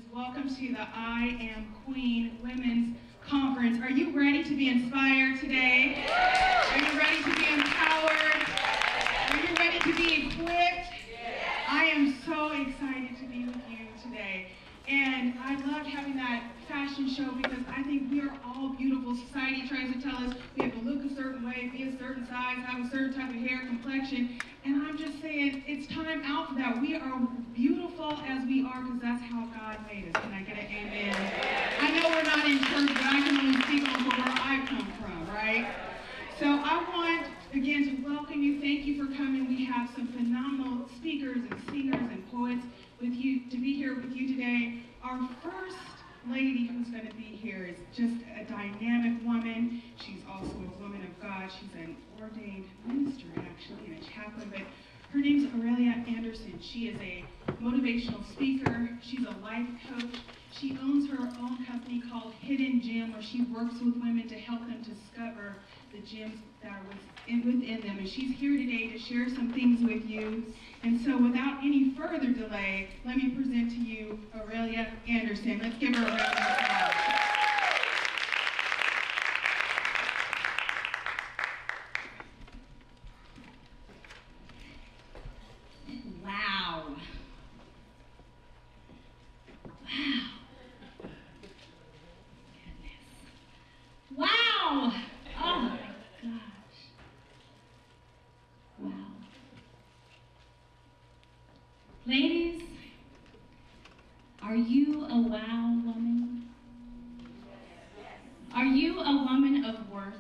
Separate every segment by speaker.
Speaker 1: churches. Welcome to the I Am Queen Women's Conference. Are you ready to be inspired today? Are you ready to be empowered? Are you ready to be equipped? I am so excited to be with you today. And I loved having that fashion show because I think we are all beautiful. Society tries to tell us we have to look a certain way, be a certain size, have a certain type of hair, complexion. And I'm just saying it's time out for that. We are beautiful as we are because that's how God made us. Can I get an amen? I know we're not in church, but I can only speak on where I come from, right? So I want, again, to welcome you. Thank you for coming. We have some phenomenal speakers and singers and poets with you to be here with you today. Our first lady who's going to be here is just a dynamic woman. She's also a woman of God. She's an ordained minister, actually, and a chaplain. But her name's Aurellia Anderson. She is a motivational speaker. She's a life coach. She owns her own company called Hidden Gem, where she works with women to help them discover the gems that are within them. And she's here today to share some things with you. And so without any further delay, let me present to you Aurellia Anderson. Let's give her a round of applause.
Speaker 2: Wow. Wow. Goodness. Wow. Oh my gosh. Wow. Ladies, are you a wow woman? Are you a woman of worth?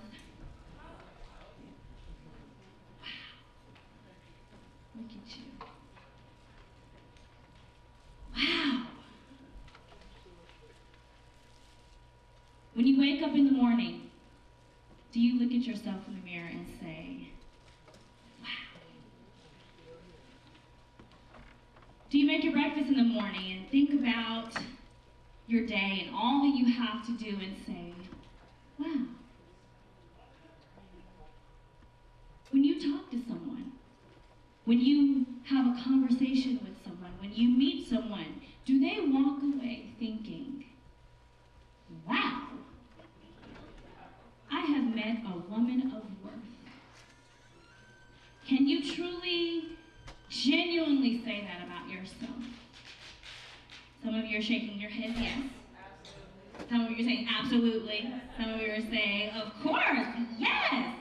Speaker 2: Wow. Look at you. Wow. When you wake up in the morning, do you look at yourself in the mirror and say, wow? Do you make your breakfast in the morning and think about your day and all that you have to do and say, wow? When you talk to someone, when you have a conversation with someone, when you meet someone, do they walk away thinking, wow, I have met a woman of worth? Can you truly, genuinely say that about yourself? Some of you are shaking your head, yes. Some of you are saying, absolutely. Some of you are saying, of course, yes.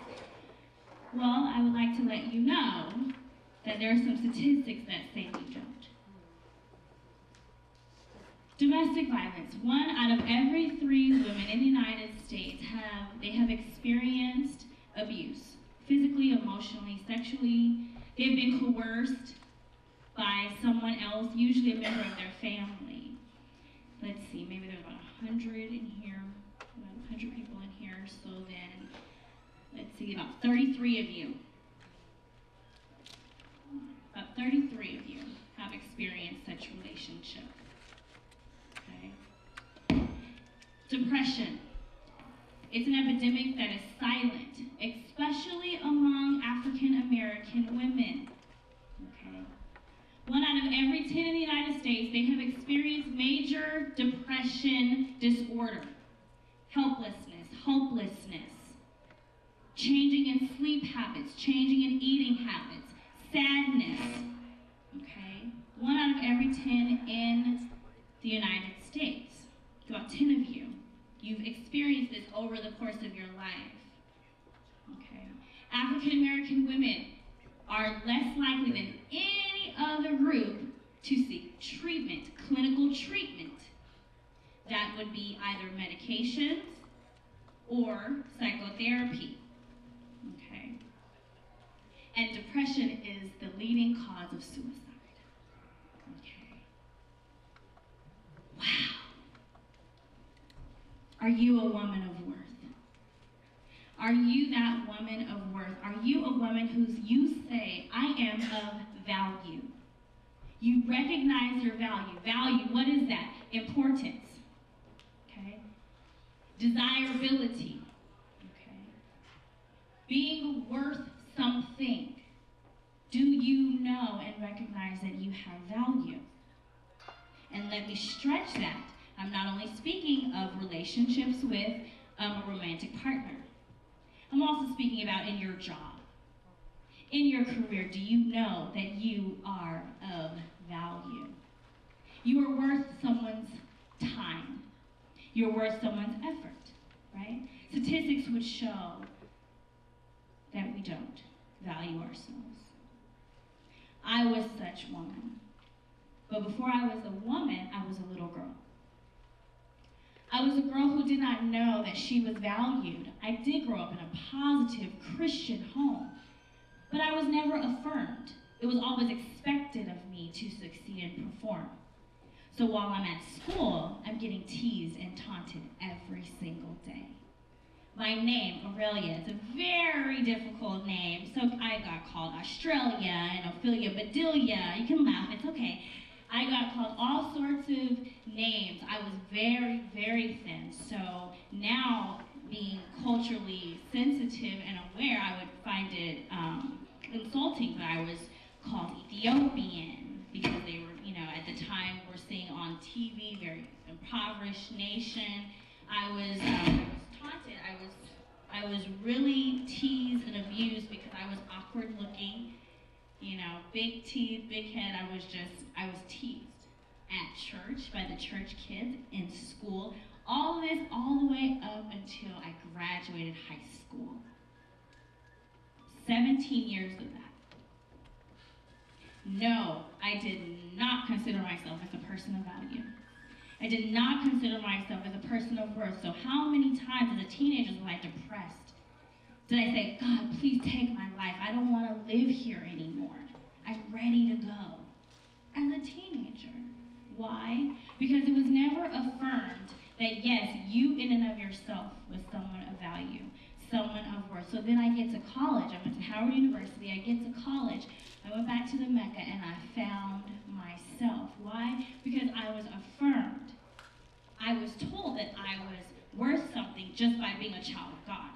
Speaker 2: Well, I would like to let you know that there are some statistics that say you don't. Domestic violence. 1 out of every 3 women in the United States have experienced abuse. Physically, emotionally, sexually. They've been coerced by someone else, usually a member of their family. Let's see, maybe there's about 100 in here, about 100 people in here, so then, let's see, about 33 of you. About 33 of you have experienced such relationship. Okay. Depression. It's an epidemic that is silent, especially among African American women. Okay. 1 out of every 10 in the United States, they have experienced major depression disorder, helplessness, hopelessness, changing in sleep habits, changing in eating habits, sadness. Okay. 1 out of every 10 in the United States. About 10 of you, you've experienced this over the course of your life. Okay. African American women are less likely than any other group to seek treatment, clinical treatment. That would be either medications or psychotherapy. Okay. And depression is the leading cause of suicide. Okay. Wow. Are you a woman of worth? Are you that woman of worth? Are you a woman you say, I am of value? You recognize your value. Value, what is that? Importance. Okay? Desirability. Okay? Being worth something. Do you know and recognize that you have value? And let me stretch that. I'm not only speaking of relationships with a romantic partner. I'm also speaking about in your job. In your career, do you know that you are of value? You are worth someone's time. You're worth someone's effort, right? Statistics would show that we don't value ourselves. I was such a woman. But before I was a woman, I was a little girl. I was a girl who did not know that she was valued. I did grow up in a positive Christian home, but I was never affirmed. It was always expected of me to succeed and perform. So while I'm at school, I'm getting teased and taunted every single day. My name, Aurellia, is a very difficult name, so I got called Australia and Ophelia Bedelia. You can laugh, it's okay. I got called all sorts of names. I was very, very thin. So now, being culturally sensitive and aware, I would find it insulting, but I was called Ethiopian because they were, at the time we're seeing on TV, very impoverished nation. I was taunted. I was really teased and abused because I was awkward looking. Big teeth, big head. I was teased at church by the church kids, in school. All this all the way up until I graduated high school. 17 years of that. No, I did not consider myself as a person of value. I did not consider myself as a person of worth. So how many times as a teenager was I depressed? Did I say, God, please take my life. I don't want to live here anymore. I'm ready to go. As a teenager. Why? Because it was never affirmed that, yes, you in and of yourself was someone of value, someone of worth. So then I get to college. I went to Howard University. I get to college. I went back to the Mecca and I found myself. Why? Because I was affirmed. I was told that I was worth something just by being a child of God.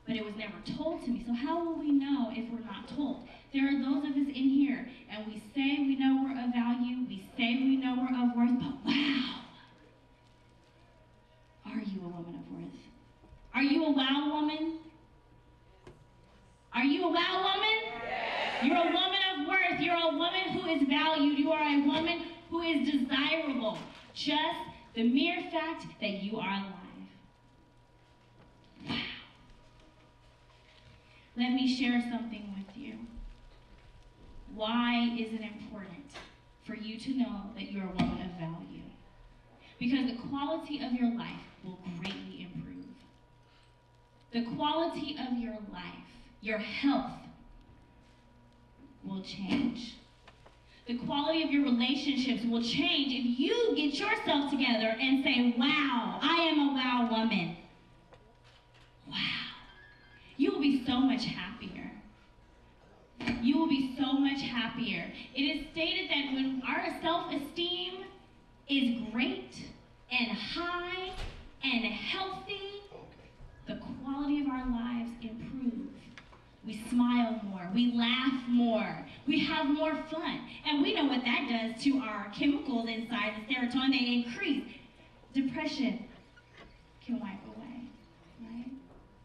Speaker 2: But it was never told to me. So how will we know if we're not told? There are those of us in here, and we say we know we're of value, we say we know we're of worth, but wow! Are you a woman of worth? Are you a wow woman? Are you a wow woman? Yes. You're a woman of worth. You're a woman who is valued. You are a woman who is desirable. Just the mere fact that you are alive. Wow. Let me share something with you. Why is it important for you to know that you're a woman of value? Because the quality of your life will greatly improve. The quality of your life, your health, will change. The quality of your relationships will change if you get yourself together and say, wow, I am a wow woman. Wow. You will be so much happier. You will be so much happier. It is stated that when our self-esteem is great and high and healthy, the quality of our lives improves. We smile more, we laugh more, we have more fun. And we know what that does to our chemicals inside, the serotonin, they increase. Depression can wipe away, right?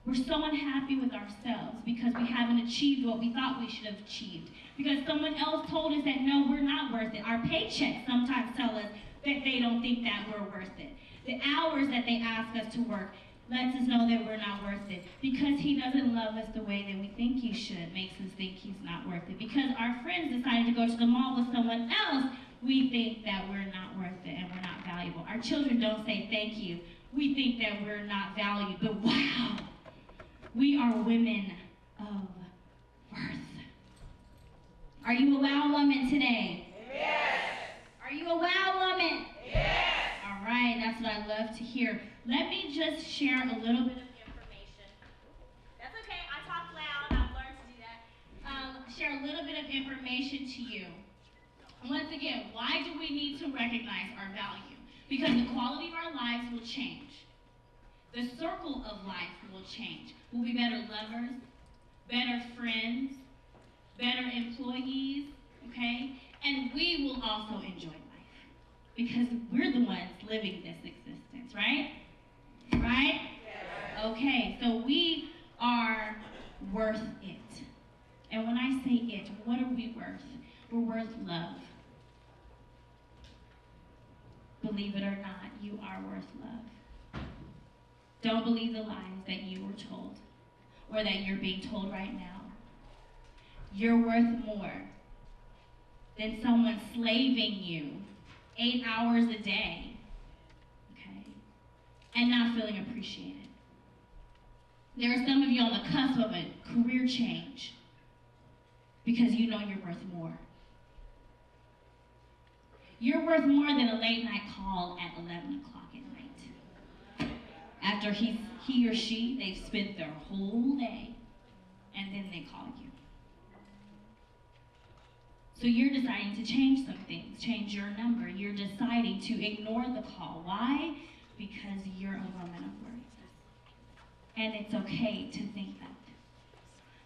Speaker 2: We're so unhappy with ourselves because we haven't achieved what we thought we should have achieved. Because someone else told us that, no, we're not worth it. Our paychecks sometimes tell us that they don't think that we're worth it. The hours that they ask us to work lets us know that we're not worth it. Because he doesn't love us the way that we think he should, makes us think he's not worth it. Because our friends decided to go to the mall with someone else, we think that we're not worth it and we're not valuable. Our children don't say thank you. We think that we're not valued. But wow, we are women of worth. Are you a wow woman today?
Speaker 3: Yes.
Speaker 2: Are you a wow woman?
Speaker 3: Yes.
Speaker 2: All right, that's what I love to hear. Let me just share a little bit of information. That's okay, I talk loud, I've learned to do that. Share a little bit of information to you. Once again, why do we need to recognize our value? Because the quality of our lives will change. The circle of life will change. We'll be better lovers, better friends, better employees, okay? And we will also enjoy life because we're the ones living this existence, right? Right? Okay, so we are worth it. And when I say it, what are we worth? We're worth love. Believe it or not, you are worth love. Don't believe the lies that you were told or that you're being told right now. You're worth more than someone slaving you 8 hours a day, okay, and not feeling appreciated. There are some of you on the cusp of a career change because you know you're worth more. You're worth more than a late night call at 11 o'clock at night. After he or she, they've spent their whole day, and then they call you. So you're deciding to change some things, change your number. You're deciding to ignore the call. Why? Because you're a woman of worth. And it's okay to think that.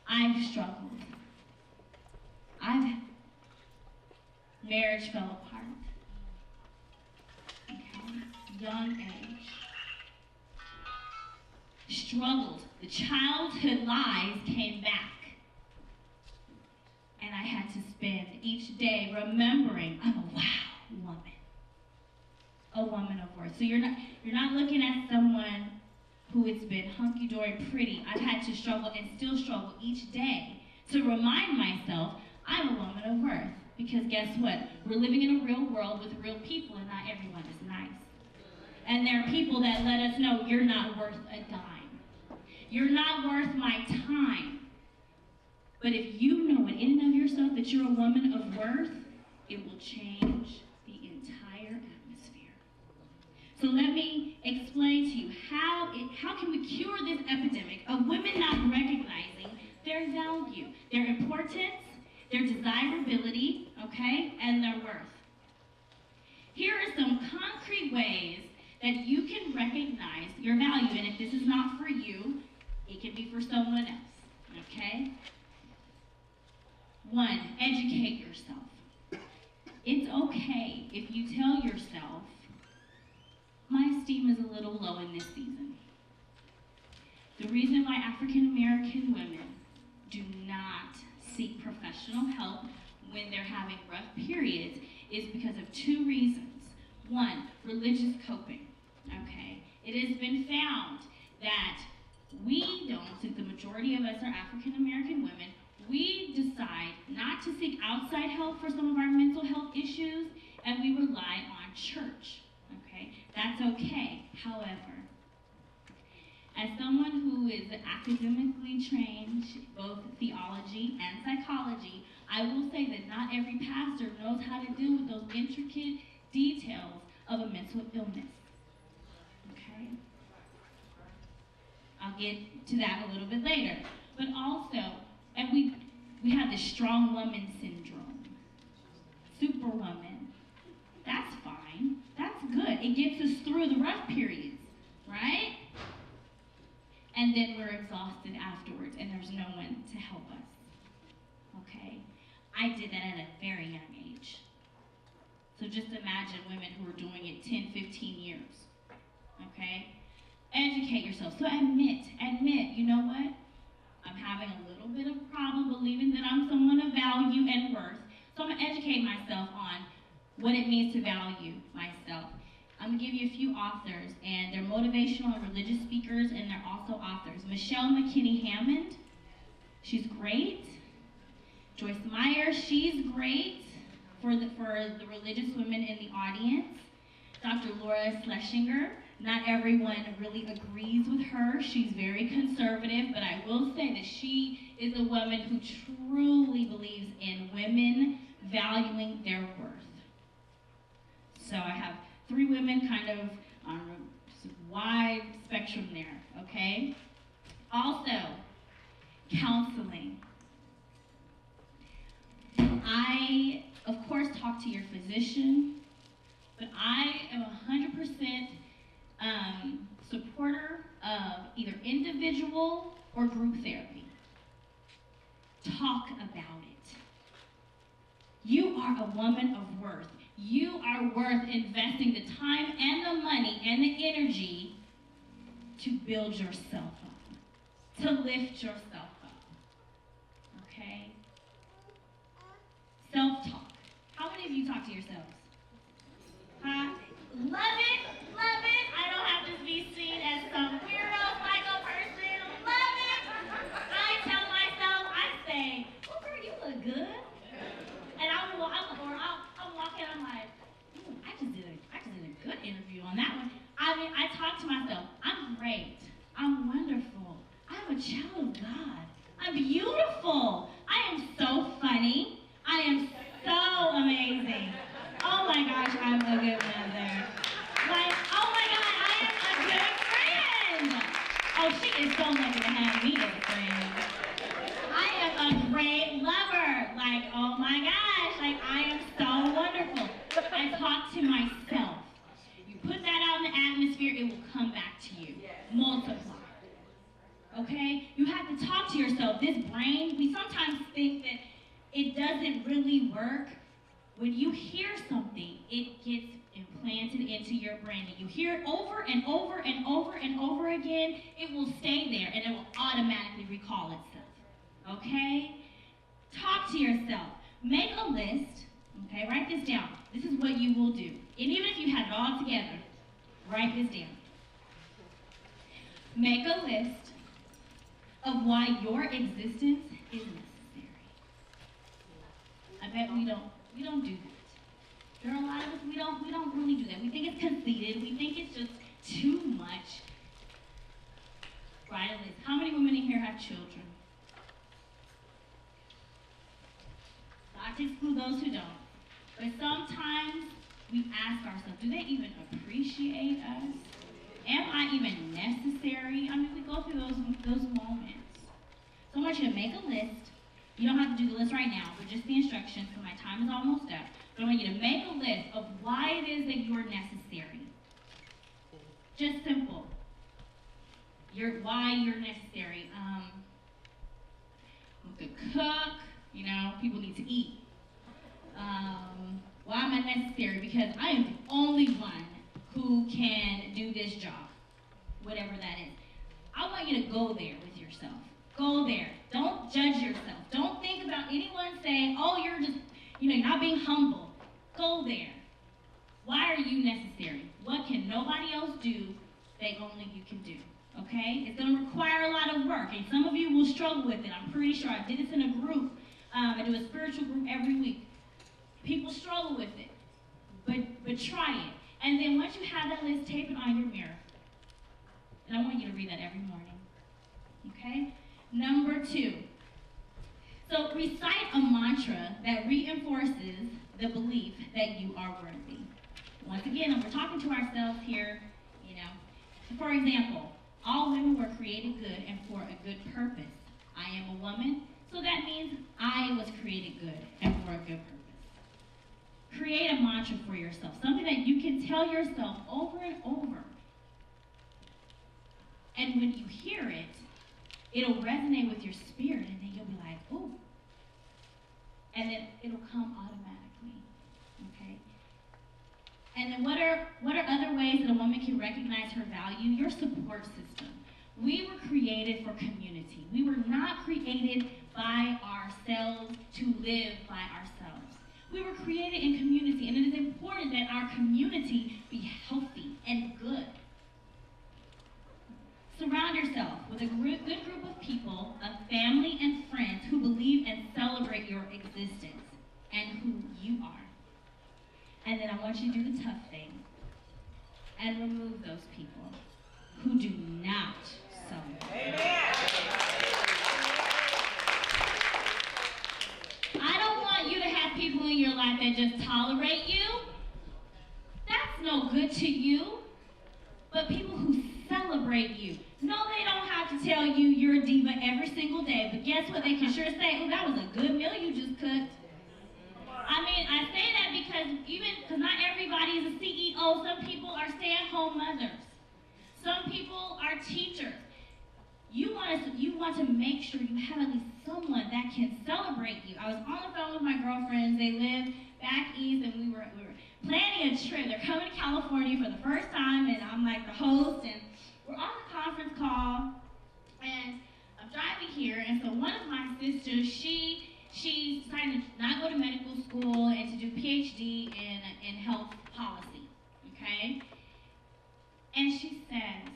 Speaker 2: I've struggled. Marriage fell apart. Okay. Young age. Struggled. The childhood lies came back. And I had to spend each day remembering I'm a wow woman. A woman of worth. So you're not looking at someone who has been hunky-dory pretty. I've had to struggle and still struggle each day to remind myself I'm a woman of worth. Because guess what? We're living in a real world with real people and not everyone is nice. And there are people that let us know you're not worth a dime. You're not worth my time. But if you know in and of yourself that you're a woman of worth, it will change the entire atmosphere. So let me explain to you how can we cure this epidemic of women not recognizing their value, their importance, their desirability, okay, and their worth. Here are some concrete ways that you can recognize your value. And if this is not for you, it can be for someone else, okay? 1, educate yourself. It's okay if you tell yourself, my esteem is a little low in this season. The reason why African American women do not seek professional help when they're having rough periods is because of 2 reasons. 1, religious coping, okay? It has been found that we don't, since the majority of us are African American women, we decide not to seek outside help for some of our mental health issues, and we rely on church, okay? That's okay. However, as someone who is academically trained, both theology and psychology, I will say that not every pastor knows how to deal with those intricate details of a mental illness, okay? I'll get to that a little bit later. But also, and we have the strong woman syndrome. Superwoman. That's fine. That's good. It gets us through the rough periods, right? And then we're exhausted afterwards, and there's no one to help us. Okay? I did that at a very young age. So just imagine women who are doing it 10, 15 years. Okay? Educate yourself. So admit, you know what? I'm having a little bit of a problem believing that I'm someone of value and worth. So I'm going to educate myself on what it means to value myself. I'm going to give you a few authors, and they're motivational and religious speakers, and they're also authors. Michelle McKinney Hammond, she's great. Joyce Meyer, she's great for the religious women in the audience. Dr. Laura Schlesinger, not everyone really agrees with her. She's very conservative, but I will say that she is a woman who truly believes in women valuing their worth. So I have 3 women kind of on a wide spectrum there, okay? Also, counseling. I, of course, talk to your physician, but I am 100% supporter of either individual or group therapy. Talk about it. You are a woman of worth. You are worth investing the time and the money and the energy to build yourself up, to lift yourself up. Okay? Self-talk. How many of you talk to yourselves? Huh? Love it, love it. I don't have to be seen as some weirdo psycho person. Love it. I tell myself, I say, oh girl, you look good. And I'm walking, I'm like, I just did a good interview on that one. I mean, I talk to myself, I'm great. I'm wonderful. I'm a child of God. I'm beautiful. I am so funny. I am so amazing. Oh my gosh, I'm a good mother. Like, oh my God, I am a good friend. Oh, she is so lucky to have me as a friend. I am a great lover. Like, oh my gosh, like I am so wonderful. I talk to myself. You put that out in the atmosphere, it will come back to you. Multiply. Okay? You have to talk to yourself. This brain, we sometimes think that it doesn't really work. When you hear something, it gets implanted into your brain. And you hear it over and over and over and over again, it will stay there and it will automatically recall itself. Okay? Talk to yourself. Make a list. Okay? Write this down. This is what you will do. And even if you have it all together, write this down. Make a list of why your existence is necessary. I bet we don't do that. There are a lot of us, we don't really do that. We think it's conceited. We think it's just too much. Write a list. How many women in here have children? Not to exclude those who don't. But sometimes we ask ourselves, do they even appreciate us? Am I even necessary? I mean, we go through those moments. So I want you to make a list. You don't have to do the list right now, but just the instructions, because my time is almost up. But I want you to make a list of why it is that you're necessary. Just simple. Why you're necessary. I'm a good cook. You know, people need to eat. Why am I necessary? Because I am the only one who can do this job, whatever that is. I want you to go there with yourself. Go there. Don't judge yourself. Don't think about anyone saying, oh, you're just, you're not being humble. Go there. Why are you necessary? What can nobody else do that only you can do? Okay? It's going to require a lot of work, and some of you will struggle with it. I'm pretty sure. I did this in a group. I do a spiritual group every week. People struggle with it, but try it. And then once you have that list, tape it on your mirror. And I want you to read that every morning. Okay? Number 2. So recite a mantra that reinforces the belief that you are worthy. Once again, we're talking to ourselves here, For example, all women were created good and for a good purpose. I am a woman, so that means I was created good and for a good purpose. Create a mantra for yourself, something that you can tell yourself over and over. And when you hear it, it'll resonate with your spirit, and then you'll be like, ooh. And then it'll come automatically, okay? And then what are other ways that a woman can recognize her value? Your support system. We were created for community. We were not created by ourselves to live by ourselves. We were created in community, and it is important that our community be healthy and good. Surround yourself with a good group of people, a family and friends who believe and celebrate your existence and who you are. And then I want you to do the tough thing and remove those people who do not celebrate. Amen. I don't want you to have people in your life that just tolerate you. That's no good to you. But people who celebrate you. No, they don't have to tell you you're a diva every single day, but guess what? They can sure say, oh, that was a good meal you just cooked. I mean, I say that because not everybody is a CEO. Some people are stay-at-home mothers. Some people are teachers. You want to make sure you have at least someone that can celebrate you. I was on the phone with my girlfriends. They live back east, and we were planning a trip. They're coming to California for the first time, and I'm like the host, and we're on the conference call, and I'm driving here, and so one of my sisters, she's decided to not go to medical school and to do PhD in health policy, okay? And she says,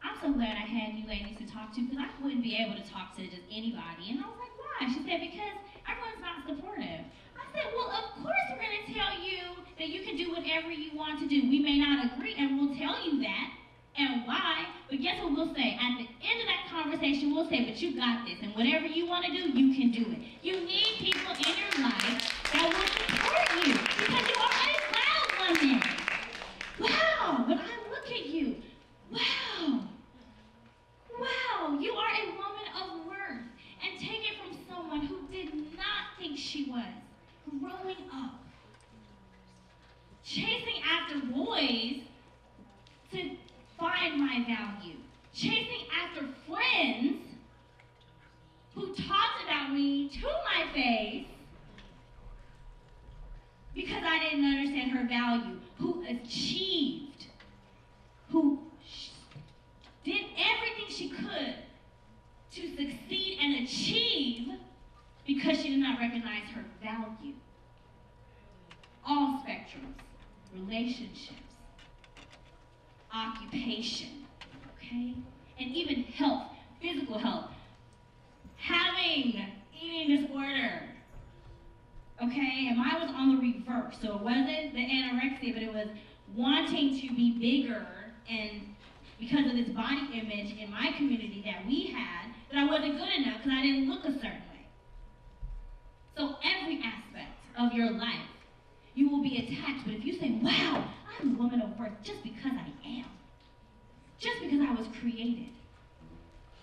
Speaker 2: I'm so glad I had you ladies to talk to because I wouldn't be able to talk to just anybody. And I was like, why? She said, because everyone's not supportive. I said, well, of course we're going to tell you that you can do whatever you want to do. We may not agree, and we'll tell you that and why, but guess what we'll say? At the end of that conversation, we'll say, but you got this, and whatever you want to do, you can do it. You need people in your life that will support you because you are a loud woman. Wow, when I look at you, wow. Wow, you are a woman of worth. And take it from someone who did not think she was. Growing up, chasing after boys to find my value. Chasing after friends who talked about me to my face because I didn't understand her value. Who achieved, who did everything she could to succeed and achieve because she did not recognize her value. All spectrums, relationships, occupation, okay? And even health, physical health, having eating disorder, okay? And mine was on the reverse, so it wasn't the anorexia, but it was wanting to be bigger, and because of this body image in my community that we had, that I wasn't good enough because I didn't look a certain way. So every aspect of your life, you will be attacked. But if you say, wow, I'm a woman of worth just because I am, just because I was created,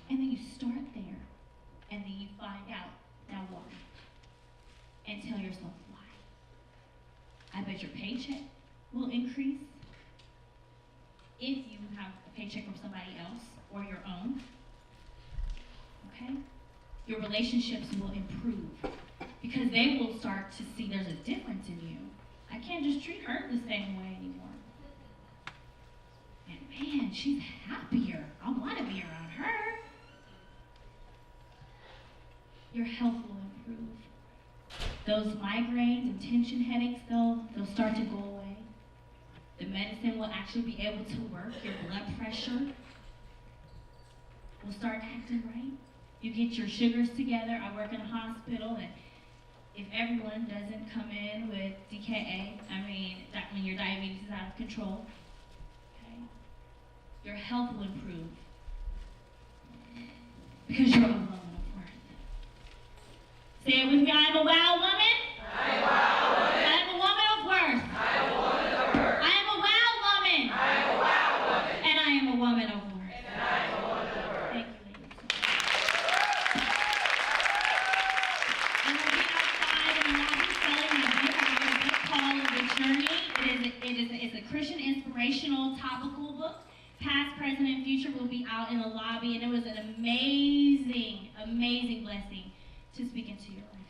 Speaker 2: and then you start there, and then you find out, now why? And tell yourself why. I bet your paycheck will increase if you have a paycheck from somebody else or your own, okay? Your relationships will improve because they will start to see there's a difference in you. I can't just treat her the same way anymore. And man, she's happier. I want to be around her. Your health will improve. Those migraines and tension headaches, they'll start to go away. The medicine will actually be able to work. Your blood pressure will start acting right. You get your sugars together. I work in a hospital, and if everyone doesn't come in with DKA, when your diabetes is out of control, okay, your health will improve because you're a woman of worth. Say it with me, I'm a wow woman. I'm a wow woman. I'm a woman of worth. I'm a woman of worth. I am a wow woman. I am a wow woman. And I am a woman of worth. And I am a woman of worth. Thank you, ladies. And we'll be outside in the lobby selling my book. I have a book called The Journey. It's a Christian inspirational topical book. Past, present, and future will be out in the lobby, and it was an amazing, amazing blessing to speak into your life.